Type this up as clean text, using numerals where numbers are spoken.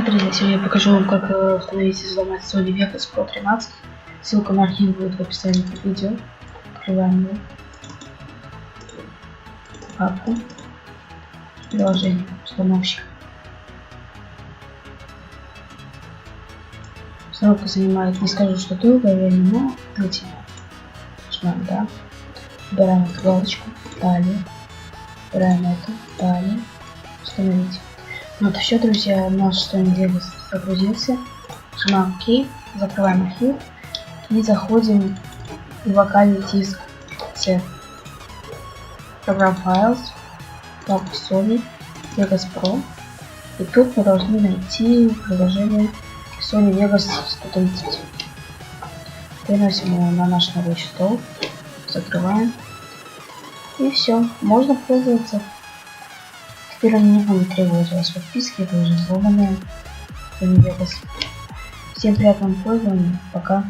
Друзья, сегодня я покажу вам, как установить и взломать Sony Vegas Pro 13. Ссылка на архив будет в описании под видео. Открываем его. Папку. Приложение. Установщик. Установка занимает, не скажу, что долгое время, но длительно. Нажимаем «Да». Выбираем эту галочку. Далее. Выбираем это. Далее. Установить. Вот все, друзья, наш Sony Vegas загрузился. Нажимаем ОК, закрываем архив и заходим в локальный диск C. Program Files, папку Sony Vegas Pro. И тут мы должны найти приложение Sony Vegas 130. Переносим его на наш рабочий стол, закрываем. И все, можно пользоваться. Теперь он не будет требовать вас подписки, это уже взломанные Sony Vegas. Всем приятного пользования, пока.